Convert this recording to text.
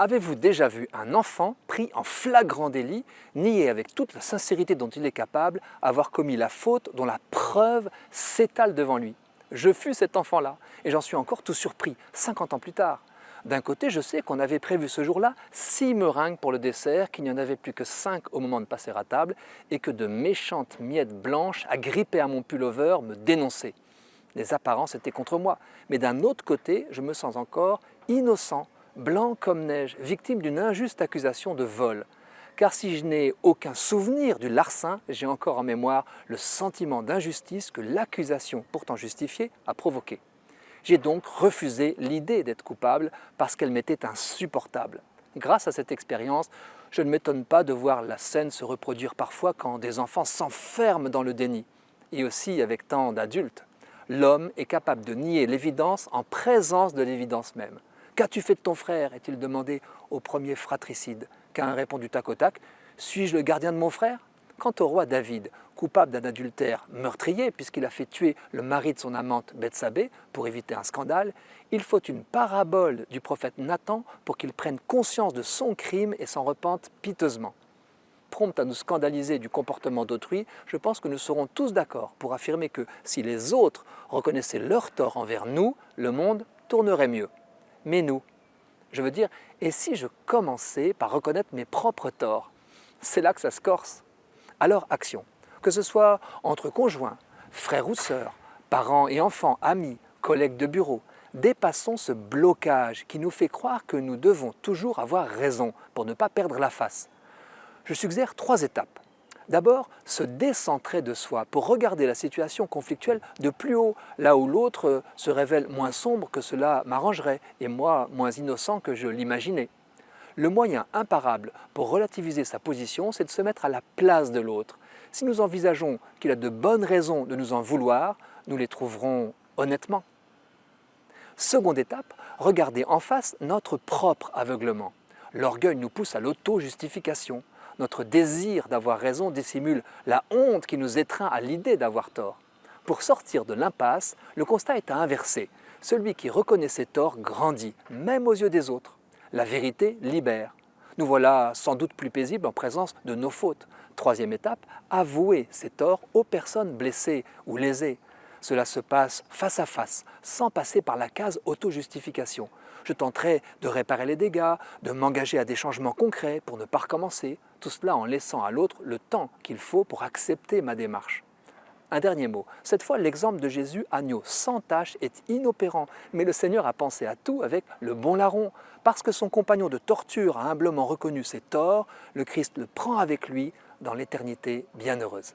Avez-vous déjà vu un enfant pris en flagrant délit, nier avec toute la sincérité dont il est capable avoir commis la faute dont la preuve s'étale devant lui? Je fus cet enfant-là et j'en suis encore tout surpris, 50 ans plus tard. D'un côté, je sais qu'on avait prévu ce jour-là 6 meringues pour le dessert, qu'il n'y en avait plus que 5 au moment de passer à table et que de méchantes miettes blanches agrippées à mon pullover me dénonçaient. Les apparences étaient contre moi, mais d'un autre côté, je me sens encore innocent, blanc comme neige, victime d'une injuste accusation de vol. Car si je n'ai aucun souvenir du larcin, j'ai encore en mémoire le sentiment d'injustice que l'accusation, pourtant justifiée, a provoqué. J'ai donc refusé l'idée d'être coupable parce qu'elle m'était insupportable. Grâce à cette expérience, je ne m'étonne pas de voir la scène se reproduire parfois quand des enfants s'enferment dans le déni, et aussi avec tant d'adultes. L'homme est capable de nier l'évidence en présence de l'évidence même. « Qu'as-tu fait de ton frère ?» est-il demandé au premier fratricide. Caïn répond du tac au tac. « Suis-je le gardien de mon frère ?» Quant au roi David, coupable d'un adultère meurtrier puisqu'il a fait tuer le mari de son amante Bethsabée pour éviter un scandale, il faut une parabole du prophète Nathan pour qu'il prenne conscience de son crime et s'en repente piteusement. Prompt à nous scandaliser du comportement d'autrui, je pense que nous serons tous d'accord pour affirmer que si les autres reconnaissaient leur tort envers nous, le monde tournerait mieux. Mais nous, je veux dire, et si je commençais par reconnaître mes propres torts? C'est là que ça se corse. Alors action, que ce soit entre conjoints, frères ou sœurs, parents et enfants, amis, collègues de bureau, dépassons ce blocage qui nous fait croire que nous devons toujours avoir raison pour ne pas perdre la face. Je suggère 3 étapes. D'abord, se décentrer de soi pour regarder la situation conflictuelle de plus haut, là où l'autre se révèle moins sombre que cela m'arrangerait et moi moins innocent que je l'imaginais. Le moyen imparable pour relativiser sa position, c'est de se mettre à la place de l'autre. Si nous envisageons qu'il a de bonnes raisons de nous en vouloir, nous les trouverons honnêtement. Seconde étape, regarder en face notre propre aveuglement. L'orgueil nous pousse à l'auto-justification. Notre désir d'avoir raison dissimule la honte qui nous étreint à l'idée d'avoir tort. Pour sortir de l'impasse, le constat est à inverser. Celui qui reconnaît ses torts grandit, même aux yeux des autres. La vérité libère. Nous voilà sans doute plus paisibles en présence de nos fautes. Troisième étape, avouer ses torts aux personnes blessées ou lésées. Cela se passe face à face, sans passer par la case auto-justification. Je tenterai de réparer les dégâts, de m'engager à des changements concrets pour ne pas recommencer, tout cela en laissant à l'autre le temps qu'il faut pour accepter ma démarche. Un dernier mot. Cette fois, l'exemple de Jésus, agneau sans tache, est inopérant, mais le Seigneur a pensé à tout avec le bon larron. Parce que son compagnon de torture a humblement reconnu ses torts, le Christ le prend avec lui dans l'éternité bienheureuse.